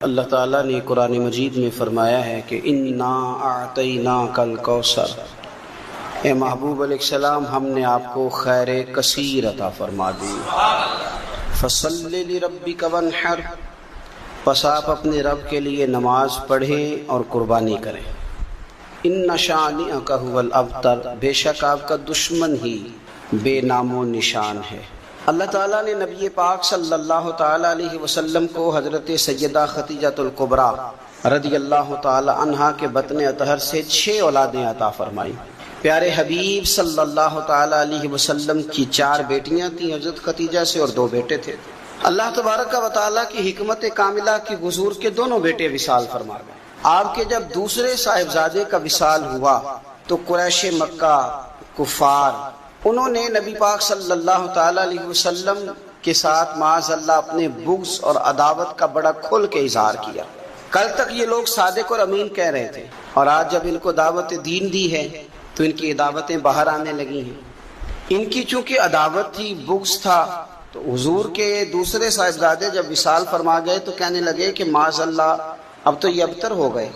اللہ تعالیٰ نے قرآن مجید میں فرمایا ہے کہ انا اعطیناک الکوثر، اے محبوب علیہ السلام ہم نے آپ کو خیر کثیر عطا فرما دی۔ فصلی لربک وانحر، پس آپ اپنے رب کے لیے نماز پڑھیں اور قربانی کریں۔ ان شانئک ھو الابتر، بے شک آپ کا دشمن ہی بے نام و نشان ہے۔ اللہ تعالیٰ نے نبی پاک صلی اللہ تعالیٰ علیہ وسلم کو حضرت سیدہ خدیجہ الکبریٰ رضی اللہ تعالیٰ عنہا کے بطن اطہر سے 6 اولادیں عطا فرمائی۔ پیارے حبیب صلی اللہ تعالیٰ علیہ وسلم کی 4 بیٹیاں تھیں حضرت خدیجہ سے اور 2 بیٹے تھے۔ اللہ تبارک و تعالیٰ کی حکمت کاملہ کی حضور کے دونوں بیٹے وصال فرما گئے۔ آپ کے جب دوسرے صاحبزادے کا وصال ہوا تو قریش مکہ کفار انہوں نے نبی پاک صلی اللہ تعالیٰ علیہ وسلم کے ساتھ معاذ اللہ اپنے بغض اور عداوت کا بڑا کھل کے اظہار کیا۔ کل تک یہ لوگ صادق اور امین کہہ رہے تھے، اور آج جب ان کو دعوت دین دی ہے تو ان کی عداوتیں باہر آنے لگی ہیں۔ ان کی چونکہ عداوت تھی، بغض تھا، تو حضور کے دوسرے صاحبزادے جب وصال فرما گئے تو کہنے لگے کہ معاذ اللہ اب تو یہ ابتر ہو گئے،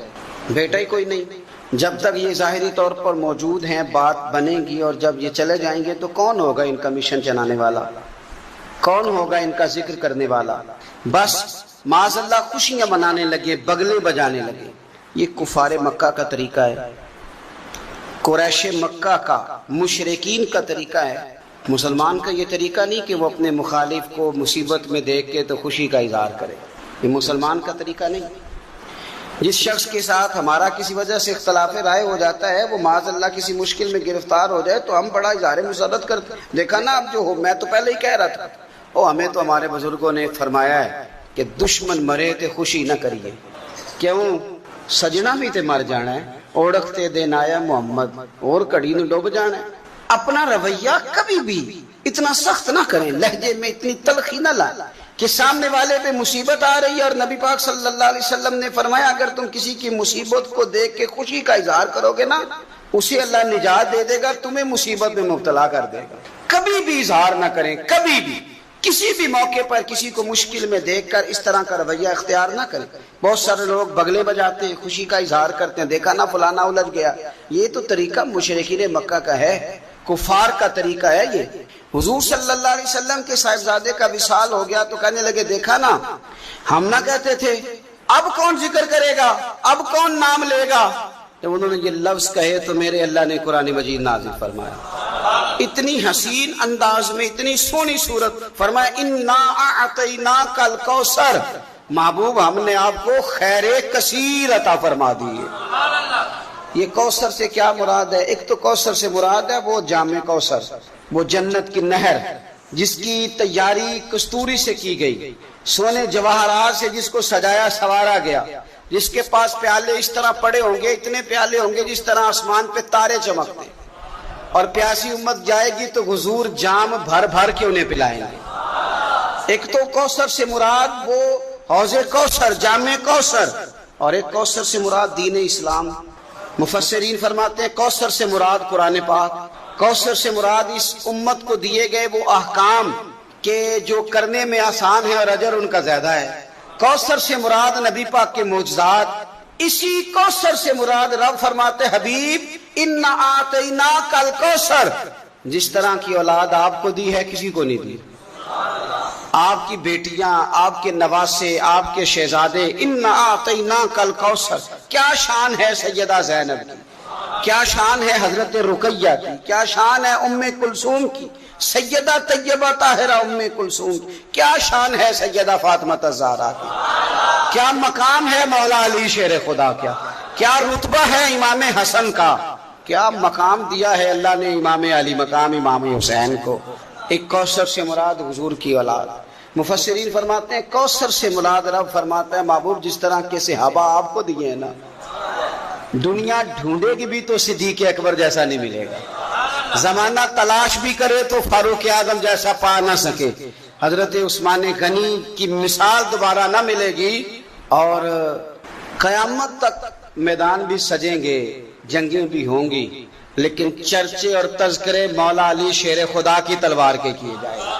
بیٹا ہی کوئی نہیں۔ جب تک یہ ظاہری طور پر موجود ہیں بات بنے گی، اور جب یہ چلے جائیں گے تو کون ہوگا ان کا مشن چلانے والا، کون ہوگا ان کا ذکر کرنے والا؟ بس معاذ اللہ خوشیاں منانے لگے، بغلے بجانے لگے۔ یہ کفار مکہ کا طریقہ ہے، قریش مکہ کا، مشرکین کا طریقہ ہے۔ مسلمان کا یہ طریقہ نہیں کہ وہ اپنے مخالف کو مصیبت میں دیکھ کے تو خوشی کا اظہار کرے، یہ مسلمان کا طریقہ نہیں۔ جس شخص کے ساتھ ہمارا کسی وجہ سے اختلاف رائے ہو جاتا ہے، وہ معاذ اللہ کسی مشکل میں گرفتار ہو جائے تو ہم بڑا اظہار مسرت کرتے ہیں، دیکھا نا اب جو ہو، میں تو پہلے ہی کہہ رہا تھا۔ ہمیں تو ہمارے بزرگوں نے فرمایا ہے کہ دشمن مرے تے خوشی نہ کریے، کیوں سجنا بھی تے مر جانا ہے، اوڑکتے دن آیا محمد اور کڑی نے ڈوب جانا ہے۔ اپنا رویہ کبھی بھی اتنا سخت نہ کریں، لہجے میں اتنی تلخی نہ لائیں کہ سامنے والے پہ مصیبت آ رہی ہے، اور نبی پاک صلی اللہ علیہ وسلم نے فرمایا اگر تم کسی کی مصیبت کو دیکھ کے خوشی کا اظہار کرو گے نا، اسے اللہ نجات دے دے گا، تمہیں مصیبت میں مبتلا کر دے گا۔ کبھی بھی اظہار نہ کریں، کبھی بھی کسی بھی موقع پر کسی کو مشکل میں دیکھ کر اس طرح کا رویہ اختیار نہ کریں۔ بہت سارے لوگ بغلے بجاتے ہیں، خوشی کا اظہار کرتے ہیں، دیکھا نا فلانا الجھ گیا۔ یہ تو طریقہ مشرکین مکہ کا ہے، کفار کا طریقہ ہے یہ۔ حضور صلی اللہ علیہ وسلم کے صاحبزادے کا وصال ہو گیا تو کہنے لگے دیکھا نا، ہم نہ کہتے تھے اب کون ذکر کرے گا، اب کون نام لے گا؟ جب انہوں نے یہ لفظ کہے تو میرے اللہ نے قرآن مجید نازل فرمایا، اتنی حسین انداز میں، اتنی سونی صورت، فرمایا انا اعطیناک الکوثر، محبوب ہم نے آپ کو خیر کثیر عطا فرما دی ہے۔ یہ کوثر سے کیا مراد ہے؟ ایک تو کوثر سے مراد ہے وہ جامع کوثر، وہ جنت کی نہر جس کی تیاری کستوری سے کی گئی، سونے جواہرات سے جس کو سجایا سوارا گیا، جس کے پاس پیالے اس طرح پڑے ہوں گے، اتنے پیالے ہوں گے جس طرح آسمان پہ تارے چمکتے، اور پیاسی امت جائے گی تو حضور جام بھر بھر کے انہیں پلائیں گے۔ ایک تو کوثر سے مراد وہ حوض کوثر، جامع کوثر، اور ایک کوثر سے مراد دین اسلام۔ مفسرین فرماتے ہیں کوثر سے مراد قرآن پاک، کوثر سے مراد اس امت کو دیے گئے وہ احکام کہ جو کرنے میں آسان ہے اور اجر ان کا زیادہ ہے۔ کوثر سے مراد نبی پاک کے معجزات۔ اسی کوثر سے مراد رب فرماتے حبیب انا اعطیناک الکوثر، جس طرح کی اولاد آپ کو دی ہے کسی کو نہیں دی، آپ کی بیٹیاں، آپ کے نواسے، آپ کے شہزادے، انا اعطیناک الکوثر۔ کیا شان ہے سیدہ زینب کی، کیا شان ہے حضرت رقیہ کی، کیا شان ہے ام کلثوم کی، سیدہ طیبہ طاہرہ ام کلثوم کی، کیا شان ہے سیدہ فاطمہ الزہرا کی، کیا مقام ہے مولا علی شیر خدا کا، کیا رتبہ ہے امام حسن کا، کیا مقام دیا ہے اللہ نے امام علی مقام امام حسین کو۔ ایک کوثر سے مراد حضور کی اولاد۔ مفسرین فرماتے ہیں کوثر سے مراد رب فرماتا ہے محبوب جس طرح کے صحابہ آپ کو دیے ہیں نا، دنیا ڈھونڈے گی بھی تو صدیق اکبر جیسا نہیں ملے گا، زمانہ تلاش بھی کرے تو فاروق اعظم جیسا پا نہ سکے، حضرت عثمان غنی کی مثال دوبارہ نہ ملے گی، اور قیامت تک میدان بھی سجیں گے، جنگیں بھی ہوں گی، لیکن چرچے اور تذکرے مولا علی شیر خدا کی تلوار کے کیے جائیں گے۔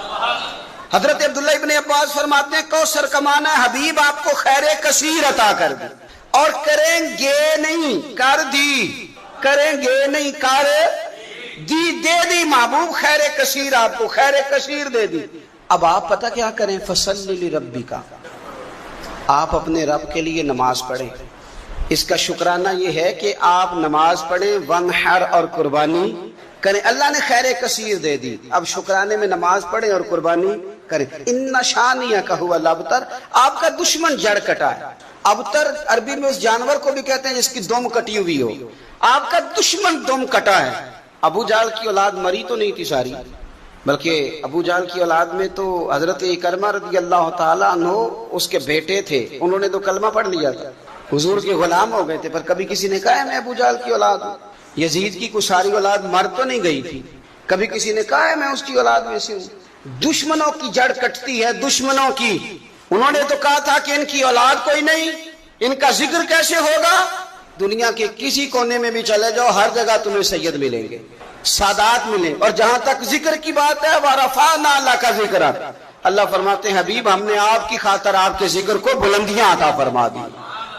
حضرت عبداللہ ابن عباس فرماتے ہیں کوثر کا معنی ہے حبیب آپ کو خیر کثیر عطا کر دی، اور کریں گے نہیں کر دی، کریں گے نہیں کر دی، دے دی محبوب خیر کثیر، آپ کو خیر کثیر دے دی۔ اب آپ پتہ کیا کریں، فصلی لربک، آپ اپنے رب کے لیے نماز پڑھیں۔ اس کا شکرانہ یہ ہے کہ آپ نماز پڑھیں، ونحر اور قربانی کریں، اللہ نے خیر کثیر دے دی، اب شکرانے میں نماز پڑھیں اور قربانی کریں۔ ان شانیہ کا ہوا الابتر، آپ کا دشمن جڑ کٹا ہے۔ ابتر عربی میں اس جانور کو بھی کہتے ہیں جس کی دم کٹی ہوئی ہو، آپ کا دشمن دم کٹا ہے۔ ابو جہل کی اولاد مری تو نہیں تھی ساری، بلکہ ابو جہل کی اولاد میں تو حضرت اکرمہ رضی اللہ تعالیٰ عنہ اس کے بیٹے تھے، انہوں نے تو کلمہ پڑھ لیا تھا، حضور کے غلام ہو گئے تھے، پر کبھی کسی نے کہا ہے میں ابو جہل کی اولاد ہوں۔ یزید کی کوئی ساری اولاد مر تو نہیں گئی تھی، کبھی کسی نے کہا ہے میں اس کی اولاد میں سے ہوں۔ دشمنوں کی جڑ کٹتی ہے، دشمنوں کی۔ انہوں نے تو کہا تھا کہ ان کی اولاد کوئی نہیں، ان کا ذکر کیسے ہوگا؟ دنیا کے کسی کونے میں بھی چلے جاؤ، ہر جگہ تمہیں سید ملیں گے، سادات ملیں، اور جہاں تک ذکر کی بات ہے وَرَفَعْنَا لَكَ ذِكْرَكَ، اللہ فرماتے ہیں حبیب ہم نے آپ کی خاطر آپ کے ذکر کو بلندیاں عطا فرما دی۔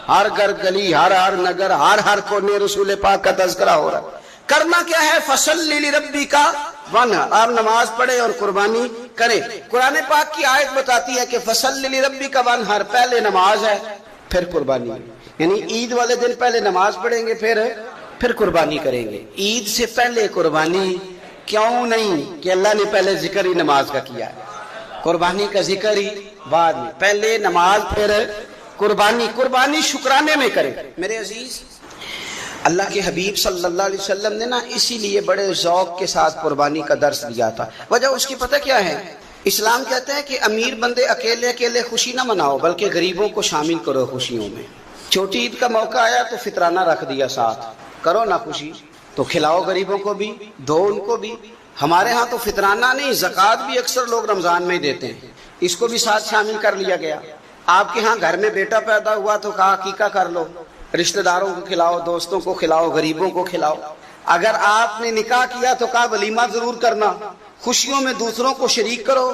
ہر گھر گلی، ہر نگر، ہر کونے رسول پاک کا تذکرہ ہو رہا ہے۔ کرنا کیا ہے؟ فَصَلِّ لِرَبِّكَ وَانْحَرْ، آپ نماز پڑھیں اور قربانی کریں۔ قرآن پاک کی آیت بتاتی ہے کہ فَصَلِّ لِرَبِّكَ وَانْحَرْ، پہلے نماز ہے پھر قربانی، یعنی عید والے دن پہلے نماز پڑھیں گے پھر قربانی کریں گے۔ عید سے پہلے قربانی کیوں نہیں کہ اللہ نے پہلے ذکر ہی نماز کا کیا ہے، قربانی کا ذکر ہی بعد میں، پہلے نماز پھر قربانی۔ قربانی شکرانے میں کریں۔ میرے عزیز، اللہ کے حبیب صلی اللہ علیہ وسلم نے نا اسی لیے بڑے ذوق کے ساتھ قربانی کا درس دیا تھا۔ وجہ اس کی پتہ کیا ہے؟ اسلام کہتے ہیں کہ امیر بندے اکیلے اکیلے خوشی نہ مناؤ، بلکہ غریبوں کو شامل کرو خوشیوں میں۔ چھوٹی عید کا موقع آیا تو فطرانہ رکھ دیا ساتھ، کرو نا خوشی تو کھلاؤ غریبوں کو بھی، دو ان کو بھی۔ ہمارے ہاں تو فطرانہ نہیں، زکوٰۃ بھی اکثر لوگ رمضان میں ہی دیتے ہیں، اس کو بھی ساتھ شامل کر لیا گیا۔ آپ کے ہاں گھر میں بیٹا پیدا ہوا تو کہا عقیقہ کر لو، رشتہ داروں کو کھلاؤ، دوستوں کو کھلاؤ، غریبوں کو کھلاؤ۔ اگر آپ نے نکاح کیا تو کہا ولیمہ ضرور کرنا، خوشیوں میں دوسروں کو شریک کرو۔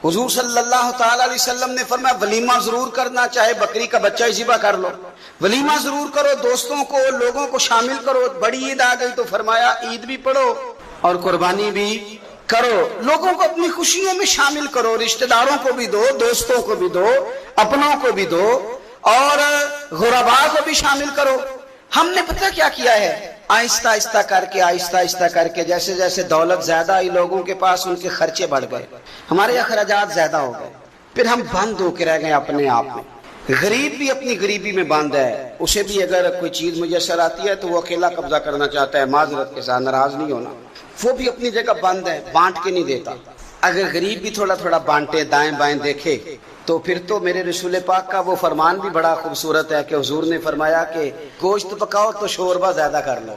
حضور صلی اللہ تعالی علیہ وسلم نے فرمایا ولیمہ ضرور کرنا، چاہے بکری کا بچہ ہی ذبح کر لو، ولیمہ ضرور کرو، دوستوں کو، لوگوں کو شامل کرو۔ بڑی عید آ گئی تو فرمایا عید بھی پڑھو اور قربانی بھی کرو، لوگوں کو اپنی خوشیوں میں شامل کرو، رشتہ داروں کو بھی دو، دوستوں کو بھی دو، اپنوں کو بھی دو، اور غرباء کو بھی شامل کرو۔ ہم نے پتہ کیا کیا ہے؟ آہستہ آہستہ کر کے جیسے جیسے دولت زیادہ آئی لوگوں کے پاس، ان کے خرچے بڑھ گئے، ہمارے اخراجات زیادہ ہو گئے، پھر ہم بند ہو کے رہ گئے اپنے آپ میں۔ غریب بھی اپنی غریبی میں بند ہے، اسے بھی اگر کوئی چیز میسر آتی ہے تو وہ اکیلا قبضہ کرنا چاہتا ہے، معذرت کے ساتھ، ناراض نہیں ہونا، وہ بھی اپنی جگہ بند ہے، بانٹ کے نہیں دیتا۔ اگر غریب بھی تھوڑا تھوڑا بانٹے، دائیں بائیں دیکھے، تو پھر تو میرے رسول پاک کا وہ فرمان بھی بڑا خوبصورت ہے کہ حضور نے فرمایا کہ گوشت پکاؤ تو شوربہ زیادہ کر لو،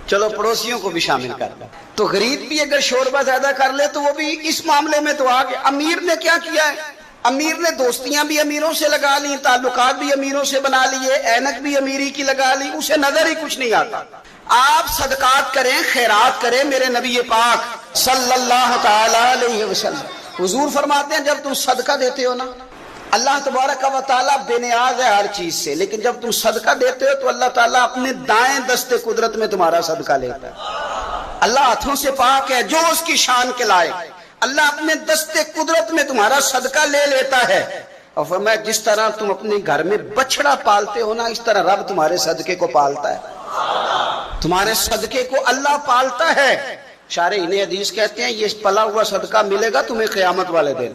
چلو پڑوسیوں کو بھی شامل کر لو۔ تو غریب بھی اگر شوربہ زیادہ کر لے تو وہ بھی اس معاملے میں تو آگے۔ امیر نے کیا کیا ہے؟ امیر نے دوستیاں بھی امیروں سے لگا لی، تعلقات بھی امیروں سے بنا لیے، اینک بھی امیری کی لگا لی، اسے نظر ہی کچھ نہیں آتا۔ آپ صدقات کریں، خیرات کریں، میرے نبی پاک صلی اللہ تعالی علیہ وسلم حضور فرماتے ہیں جب تم صدقہ دیتے ہو نا، اللہ تبارک و تعالیٰ بے نیاز ہے ہر چیز سے، لیکن جب تم صدقہ دیتے ہو تو اللہ تعالیٰ اپنے دائیں دست قدرت میں تمہارا صدقہ لیتا ہے۔ اللہ ہاتھوں سے پاک ہے، جو اس کی شان کے لائق، اللہ اپنے دست قدرت میں تمہارا صدقہ لے لیتا ہے۔ اور فرمایا جس طرح تم اپنے گھر میں بچڑا پالتے ہو نا، اس طرح رب تمہارے صدقے کو پالتا ہے، تمہارے صدقے کو اللہ پالتا ہے۔ شارحین حدیث کہتے ہیں یہ پلا ہوا صدقہ ملے گا تمہیں قیامت والے دن،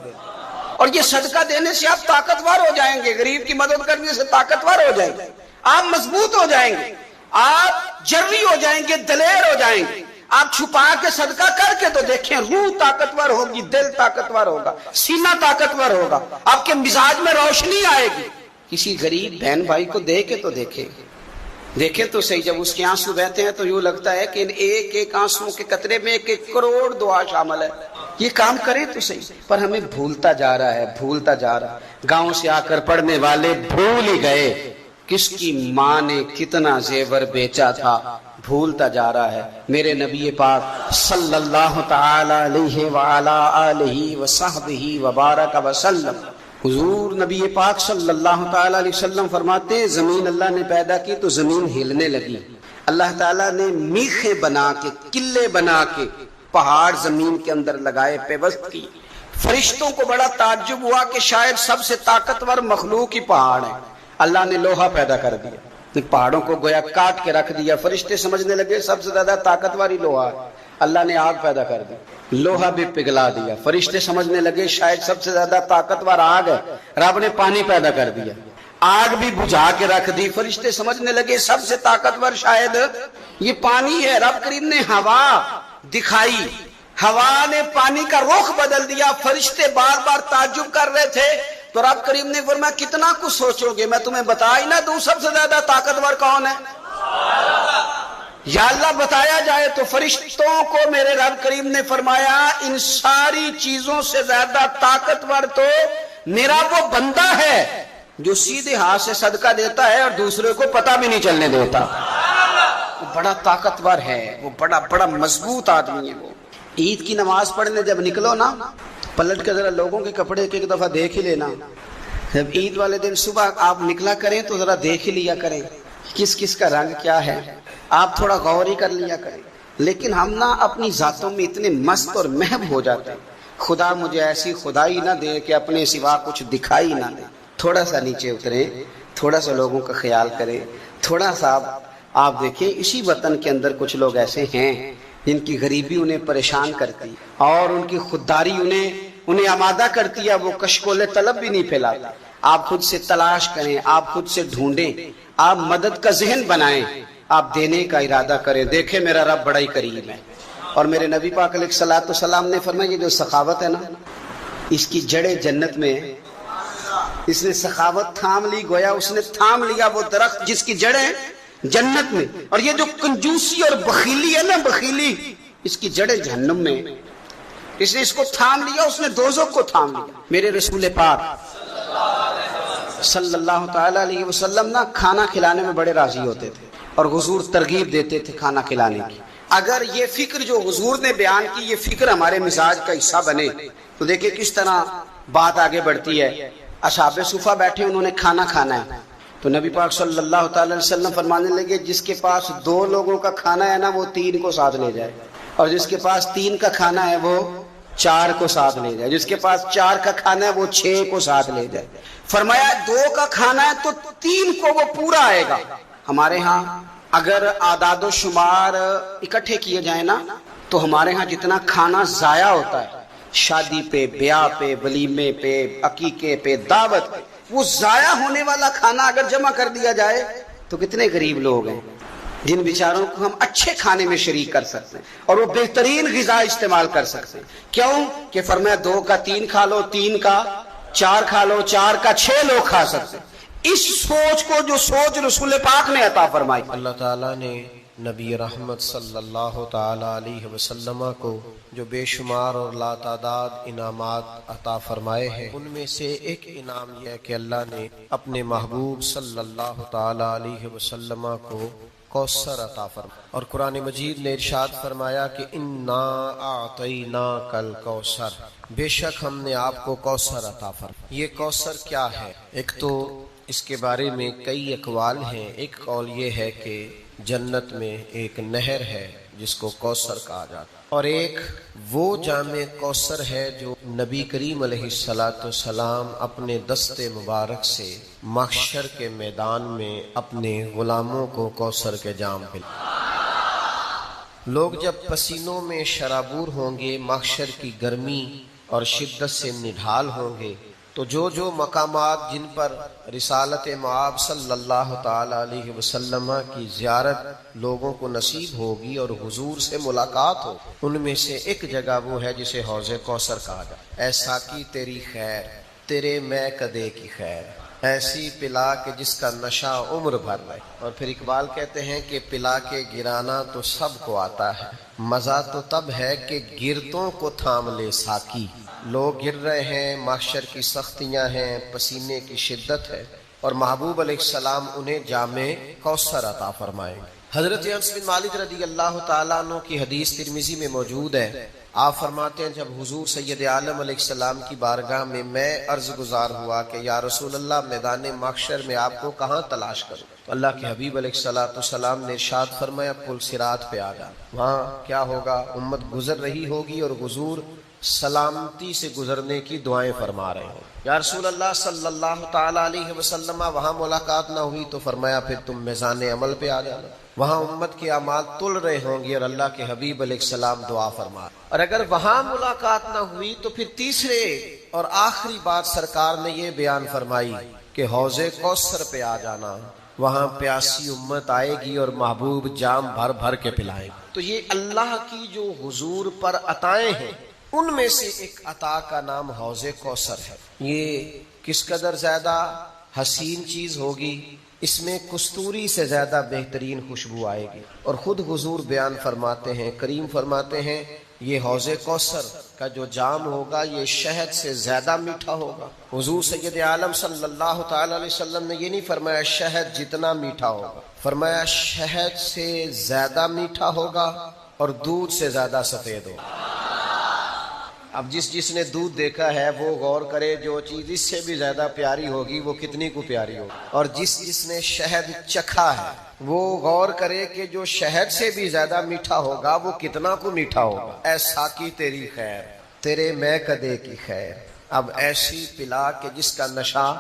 اور یہ صدقہ دینے سے آپ طاقتور ہو جائیں گے، غریب کی مدد کرنے سے طاقتور ہو جائیں گے، آپ مضبوط ہو جائیں گے، آپ جری ہو جائیں گے، دلیر ہو جائیں گے۔ آپ چھپا کے صدقہ کر کے تو دیکھیں، روح طاقتور ہوگی، دل طاقتور ہوگا، سینہ طاقتور ہوگا، آپ کے مزاج میں روشنی آئے گی۔ کسی غریب بہن بھائی کو دے کے تو دیکھیں تو صحیح، جب اس کے آنسو بہتے ہیں تو یوں لگتا ہے کہ ان ایک ایک آنسو کے قطرے میں 1 کروڑ دعا شامل ہے۔ یہ کام کرے تو صحیح، پر ہمیں بھولتا جا رہا ہے۔ گاؤں سے آ کر پڑھنے والے بھول ہی گئے کس کی ماں نے کتنا زیور بیچا تھا بھولتا جا رہا ہے۔ میرے نبی پاک صلی اللہ تعالی علیہ وعلا آلہ وصحبہ وبارک وسلم، حضور نبی پاک صلی اللہ تعالی علیہ وسلم فرماتے ہیں زمین اللہ نے پیدا کی تو زمین ہلنے لگی، اللہ تعالیٰ نے میخیں بنا کے، قلعے بنا کے پہاڑ زمین کے اندر لگائے، پیوست کی۔ فرشتوں کو بڑا تعجب ہوا کہ شاید سب سے طاقتور مخلوق ہی پہاڑ ہے۔ اللہ نے لوہا پیدا کر دیا، پہاڑوں کو گویا کاٹ کے رکھ دیا۔ فرشتے سمجھنے لگے سب سے زیادہ طاقتور ہی لوہا ہے۔ اللہ نے آگ پیدا کر دی، لوہا بھی پگھلا دیا۔ فرشتے سمجھنے لگے شاید سب سے زیادہ طاقتور آگ ہے، رب نے پانی پیدا کر دیا، آگ بھی بجھا کے رکھ دی۔ فرشتے سمجھنے لگے سب سے طاقتور شاید یہ پانی ہے، رب کریم نے ہوا دکھائی، ہوا نے پانی کا رخ بدل دیا۔ فرشتے بار بار تعجب کر رہے تھے تو رب کریم نے فرمایا کتنا کچھ سوچو گے، میں تمہیں بتا ہی نہ دوں سب سے زیادہ طاقتور کون ہے؟ یا اللہ بتایا جائے تو فرشتوں کو میرے رب کریم نے فرمایا ان ساری چیزوں سے زیادہ طاقتور تو میرا وہ بندہ ہے جو سیدھے ہاتھ سے صدقہ دیتا ہے اور دوسرے کو پتہ بھی نہیں چلنے دیتا۔ وہ بڑا طاقتور ہے، وہ بڑا مضبوط آدمی ہے۔ وہ عید کی نماز پڑھنے جب نکلو نا، پلٹ کے ذرا لوگوں کے کپڑے ایک دفعہ دیکھ ہی لینا۔ جب عید والے دن صبح آپ نکلا کریں تو ذرا دیکھ ہی لیا کریں کس کس کا رنگ کیا ہے، آپ تھوڑا غور ہی کر لیا کریں۔ لیکن ہم نا اپنی ذاتوں میں اتنے مست اور محب ہو جاتے ہیں، خدا مجھے ایسی خدائی نہ دے کہ اپنے سوا کچھ دکھائی نہ دے۔ تھوڑا سا نیچے اتریں، تھوڑا سا لوگوں کا خیال کریں، تھوڑا سا آپ دیکھیں اسی وطن کے اندر کچھ لوگ ایسے ہیں جن کی غریبی انہیں پریشان کرتی اور ان کی خودداری انہیں آمادہ کرتی ہے، وہ کشکول طلب بھی نہیں پھیلاتا۔ آپ خود سے تلاش کریں، آپ خود سے ڈھونڈیں، آپ مدد کا ذہن بنائیں، آپ دینے کا ارادہ کریں۔ دیکھیں میرا رب بڑا ہی کریم ہے۔ اور میرے نبی پاک علیہ الصلوۃ والسلام نے فرمایا یہ جو سخاوت ہے نا، اس کی جڑیں جنت میں، اس نے سخاوت تھام لی، گویا اس نے تھام لیا وہ درخت جس کی جڑیں جنت میں۔ اور یہ جو کنجوسی اور بخیلی ہے نا، بخیلی، اس کی جڑیں جہنم میں، اس نے اس کو تھام لیا، اس نے دوزخ کو تھام لیا۔ میرے رسول پاک صلی اللہ تعالی علیہ وسلم نا کھانا کھلانے میں بڑے راضی ہوتے تھے اور حضور ترغیب دیتے تھے کھانا کھلانے کی۔ اگر یہ فکر جو حضور نے بیان کی یہ فکر ہمارے مزاج کا حصہ بنے تو دیکھیں کس طرح بات آگے بڑھتی ہے۔ اصحاب صفہ بیٹھے، انہوں نے کھانا کھانا ہے تو نبی پاک صلی اللہ تعالی وسلم فرمانے لگے جس کے پاس 2 لوگوں کا کھانا ہے نا وہ 3 کو ساتھ لے جائے، اور جس کے پاس 3 کا کھانا ہے وہ 4 کو ساتھ لے جائے، جس کے پاس 4 کا کھانا ہے وہ 6 کو ساتھ لے جائے۔ فرمایا 2 کا کھانا ہے تو 3 کو وہ پورا آئے گا۔ ہمارے ہاں اگر اعداد و شمار اکٹھے کیے جائیں نا تو ہمارے ہاں جتنا کھانا ضائع ہوتا ہے شادی پہ، بیاہ پہ، ولیمے پہ، عقیقے پہ، دعوت پہ، وہ ضائع ہونے والا کھانا اگر جمع کر دیا جائے تو کتنے غریب لوگ ہیں جن بیچاروں کو ہم اچھے کھانے میں شریک کر سکتے ہیں اور وہ بہترین غذا استعمال کر سکتے ہیں۔ کیوں کہ فرمایا 2 کا 3 کھا لو، 3 کا 4 کھا لو، 4 کا 6 لوگ کھا سکتے ہیں۔ اس سوچ کو جو سوچ رسول پاک نے عطا فرمائی، اللہ تعالیٰ نے نبی رحمت صلی اللہ تعالی علیہ وسلم کو جو بے شمار اور لا تعداد انعامات عطا فرمائے ہیں، ان میں سے ایک انعام یہ ہے کہ اللہ نے اپنے محبوب صلی اللہ تعالی علیہ وسلم کو کوثر عطا فرمایا۔ اور قرآن مجید نے ارشاد فرمایا کہ انا اعطیناک الکوثر، بے شک ہم نے آپ کو کوثر عطا فرمایا۔ یہ کوثر کیا ہے؟ ایک تو اس کے بارے میں کئی اقوال ہیں۔ ایک قول یہ ہے کہ جنت میں ایک نہر ہے جس کو کوثر کہا جاتا ہے، اور ایک وہ جامع کوثر ہے جو نبی کریم علیہ السلام اپنے دست مبارک سے محشر کے میدان میں اپنے غلاموں کو کوثر کے جام پلائیں۔ لوگ جب پسینوں میں شرابور ہوں گے، محشر کی گرمی اور شدت سے نڈھال ہوں گے، تو جو مقامات جن پر رسالت مآب صلی اللہ تعالی علیہ وسلم کی زیارت لوگوں کو نصیب ہوگی اور حضور سے ملاقات ہو، ان میں سے ایک جگہ وہ ہے جسے حوض کوثر کہا جائے۔ اے ساقی تیری خیر، تیرے میں کدے کی خیر، ایسی پلا کہ جس کا نشہ عمر بھر رہے۔ اور پھر اقبال کہتے ہیں کہ پلا کے گرانا تو سب کو آتا ہے، مزہ تو تب ہے کہ گرتوں کو تھام لے ساقی۔ لوگ گر رہے ہیں، محشر کی سختیاں ہیں، پسینے کی شدت ہے، اور محبوب علیہ السلام انہیں جام کوثر عطا فرمائیں گے۔ حضرت انس بن مالک رضی اللہ تعالیٰ عنہ کی حدیث ترمذی میں موجود ہے، آپ فرماتے ہیں جب حضور سید عالم علیہ السلام کی بارگاہ میں عرض گزار ہوا کہ یا رسول اللہ میدان محشر میں آپ کو کہاں تلاش کروں، تو اللہ کے حبیب علیہ السلام نے ارشاد فرمایا پل صراط پہ آ جا، وہاں کیا ہوگا، امت گزر رہی ہوگی اور حضور سلامتی سے گزرنے کی دعائیں فرما رہے ہیں۔ یا رسول اللہ صلی اللہ تعالی علیہ وسلم وہاں ملاقات نہ ہوئی تو فرمایا پھر تم میزان عمل پہ آ جانا، وہاں امت کے اعمال تل رہے ہوں گے اور اللہ کے حبیب علیہ السلام دعا فرما، اور اگر وہاں ملاقات نہ ہوئی تو پھر تیسرے اور آخری بات سرکار نے یہ بیان فرمائی کہ حوض کوثر پہ آ جانا، وہاں پیاسی امت آئے گی اور محبوب جام بھر بھر کے پلائے گی۔ تو یہ اللہ کی جو حضور پر عطائیں ہیں ان میں سے ایک عطا کا نام حوض کوثر ہے۔ یہ کس قدر زیادہ حسین چیز ہوگی، اس میں کستوری سے زیادہ بہترین خوشبو آئے گی، اور خود حضور بیان فرماتے ہیں، کریم فرماتے ہیں یہ حوض کوثر کا جو جام ہوگا یہ شہد سے زیادہ میٹھا ہوگا۔ حضور سید عالم صلی اللہ تعالی علیہ وسلم نے یہ نہیں فرمایا شہد جتنا میٹھا ہوگا، فرمایا شہد سے زیادہ میٹھا ہوگا اور دودھ سے زیادہ سفید ہوگا۔ اب جس نے دودھ دیکھا ہے وہ غور کرے جو چیز اس سے بھی زیادہ پیاری ہوگی وہ کتنی کو پیاری ہوگی، اور جس نے شہد چکھا ہے وہ غور کرے کہ جو شہد سے بھی زیادہ میٹھا ہوگا وہ کتنا کو میٹھا ہوگا۔ اے ساقی تیری خیر، تیرے میں کدے کی خیر، اب ایسی پلا کہ جس کا نشہ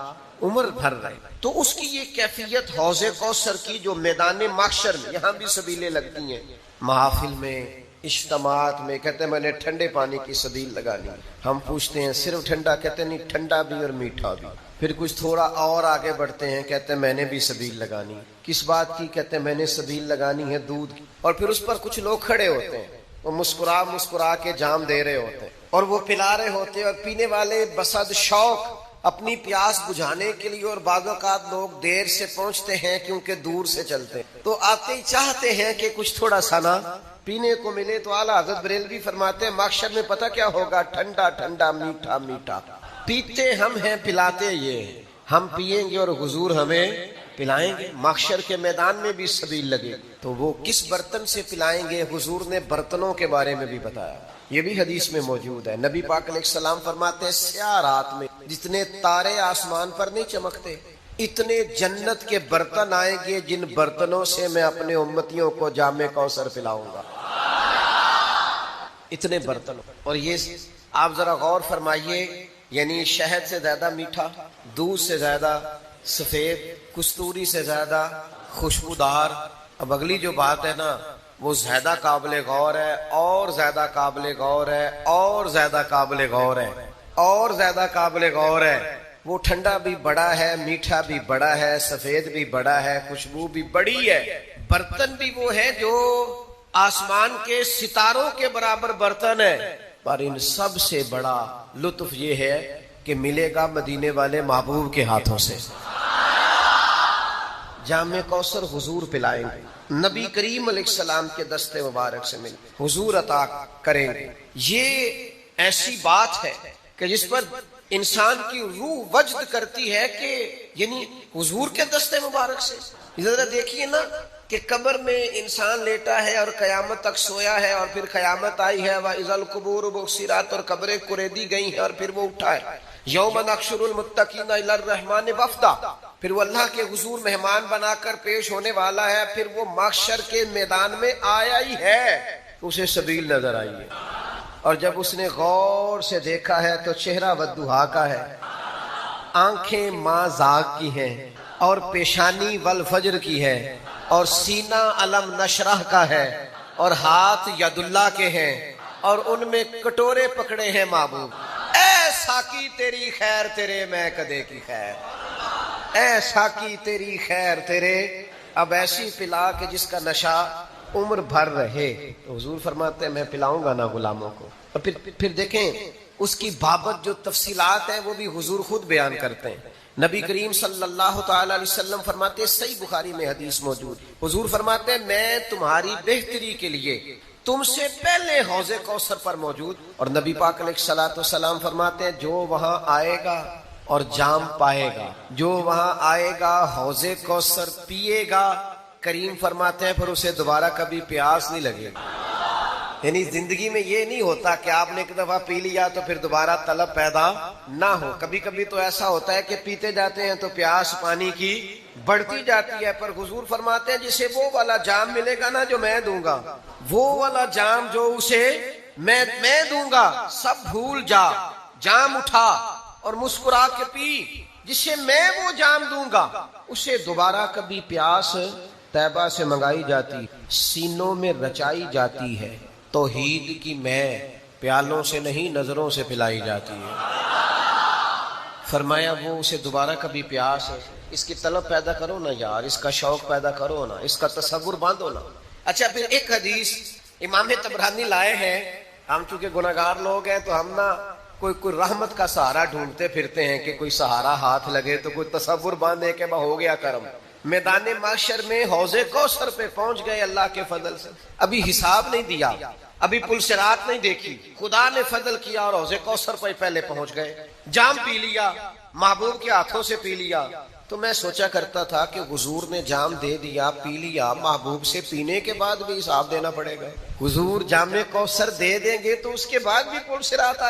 عمر بھر رہے۔ تو اس کی یہ کیفیت حوض کوثر کی جو میدان محشر میں، یہاں بھی سبیلیں لگتی ہیں، محافل میں، اجتماعات میں، کہتے ہیں میں نے ٹھنڈے پانی کی سبیل لگانی، ہم پوچھتے ہیں صرف ٹھنڈا، کہتے ہیں نہیں ٹھنڈا بھی اور میٹھا بھی، پھر کچھ تھوڑا اور آگے بڑھتے ہیں، کہتے ہیں میں نے بھی سبیل لگانی، کس بات کی، کہتے ہیں میں نے سبیل لگانی ہے دودھ کی، اور پھر اس پر کچھ لوگ کھڑے ہوتے ہیں، وہ مسکرا کے جام دے رہے ہوتے ہیں اور وہ پلا رہے ہوتے ہیں، اور پینے والے بصد شوق اپنی پیاس بجھانے کے لیے، اور بعض اوقات لوگ دیر سے پہنچتے ہیں کیونکہ دور سے چلتے ہیں، تو آتے ہی چاہتے ہیں کہ کچھ تھوڑا سا نا پینے کو ملے، تو اعلیٰ حضرت بریلوی فرماتے ہیں محشر میں پتہ کیا ہوگا، ٹھنڈا ٹھنڈا میٹھا میٹھا، پیتے ہم ہیں پلاتے یہ ہیں، ہم پیئیں گے اور حضور ہمیں پلائیں گے۔ محشر کے میدان میں بھی سبیل لگے، تو وہ کس برتن سے پلائیں گے، حضور نے برتنوں کے بارے میں بھی بتایا، یہ بھی حدیث میں موجود ہے۔ نبی پاک علیہ السلام فرماتے ہیں سیاہ رات میں جتنے تارے آسمان پر نہیں چمکتے اتنے جنت کے برتن آئیں گے جن برتنوں سے میں اپنے امتیوں کو جام کوثر پلاؤں گا، اتنے برتن۔ اور یہ آپ ذرا غور فرمائیے، یعنی شہد سے زیادہ میٹھا، دودھ سے زیادہ سفید، کستوری سے زیادہ خوشبودار۔ اب اگلی جو بات ہے نا وہ زیادہ قابل غور ہے، اور زیادہ قابل غور ہے، اور زیادہ قابل غور ہے، اور زیادہ قابل غور ہے۔ وہ ٹھنڈا بھی بڑا ہے، میٹھا بھی بڑا ہے، سفید بھی بڑا ہے، خوشبو بھی بڑی ہے، برتن بھی وہ ہے جو آسمان کے ستاروں کے برابر برتن ہے، پر ان سب سے بڑا لطف یہ ہے کہ ملے گا مدینے والے محبوب کے ہاتھوں سے، جام کوثر حضور پلائیں گے، نبی کریم علیہ السلام کے دستے مبارک سے مل حضور عطا کریں گے۔ یہ ایسی بات ہے کہ جس پر انسان کی روح وجد کرتی ہے کہ یعنی حضور کے دستے مبارک سے۔ ذرا دیکھیے نا کہ قبر میں انسان لیٹا ہے اور قیامت تک سویا ہے، اور پھر قیامت آئی ہے وَإِذَا الْقُبُورُ بُعْثِرَتْ، اور قبریں کریدی گئی ہیں، اور پھر وہ اٹھا ہے یوم نحشر المتقین الی الرحمن وفدا، پھر وہ اللہ کے حضور مہمان بنا کر پیش ہونے والا ہے، پھر وہ محشر کے میدان میں آیا ہی ہے، اسے سبیل نظر آئی ہے، اور جب اس نے غور سے دیکھا ہے تو چہرہ والضحیٰ کا ہے، آنکھیں ماں زاغ کی ہیں، اور پیشانی والفجر کی ہے، اور سینہ علم نشرح کا ہے، اور ہاتھ ید اللہ کے ہیں، اور ان میں کٹورے پکڑے ہیں محبوب۔ اے ساقی تیری خیر تیرے میں کدے کی خیر، اے ساقی تیری خیر تیرے، اب ایسی پلا کہ جس کا نشہ عمر بھر رہے۔ تو حضور فرماتے ہیں میں پلاؤں گا نا غلاموں کو، اور پھر دیکھیں اس کی بابت جو تفصیلات ہیں وہ بھی حضور خود بیان کرتے ہیں۔ نبی کریم صلی اللہ تعالی علیہ وسلم فرماتے ہیں، صحیح بخاری میں حدیث موجود، حضور فرماتے ہیں میں تمہاری بہتری کے لیے تم سے پہلے حوض کوثر پر موجود، اور نبی پاک علیہ الصلوۃ والسلام فرماتے ہیں جو وہاں آئے گا اور جام پائے گا۔ جو وہاں آئے گا حوض کوثر پیے گا، کریم فرماتے ہیں پھر اسے دوبارہ کبھی پیاس نہیں لگے گی۔ یعنی زندگی میں یہ نہیں ہوتا کہ آپ نے ایک دفعہ پی لیا تو پھر دوبارہ طلب پیدا نہ ہو۔ کبھی کبھی تو ایسا ہوتا ہے کہ پیتے جاتے ہیں تو پیاس پانی کی بڑھتی جاتی ہے، پر حضور فرماتے ہیں جسے وہ والا جام ملے گا نا جو میں دوں گا، وہ والا جام جو اسے میں دوں گا، سب بھول جا، جام اٹھا اور مسکرا کے پی، جسے میں وہ جام دوں گا اسے دوبارہ کبھی پیاس طیبہ سے منگائی جاتی، سینوں میں رچائی جاتی ہے۔ توحید کی میں پیالوں سے نہیں نظروں سے پلائی جاتی ہے۔ فرمایا وہ اسے دوبارہ کبھی پیاس ہے، اس کی طلب پیدا کرو نا یار، اس کا شوق پیدا کرو نا، اس کا تصور باندھو نا۔ اچھا پھر ایک حدیث امام طبرانی لائے ہیں، ہم چونکہ گناہگار لوگ ہیں تو ہم نا کوئی رحمت کا سہارا ڈھونڈتے پھرتے ہیں کہ کوئی سہارا ہاتھ لگے تو کوئی تصور باندھے کہ ہو گیا کرم۔ میدان محشر میں حوض کوثر پہ پہنچ گئے اللہ کے فضل سے، ابھی حساب نہیں دیا، ابھی پل صراط نہیں دیکھی، خدا نے فضل کیا اور حوض کوثر پہ پہلے پہنچ گئے، جام پی لیا، محبوب کے ہاتھوں سے پی لیا۔ تو میں سوچا کرتا تھا کہ حضور نے جام دے دیا، پی لیا، محبوب سے پینے کے بعد بھی حساب دینا پڑے گا۔ حضور جام کوثر دے دیں گے تو اس کے بعد بھی پل صراط آئے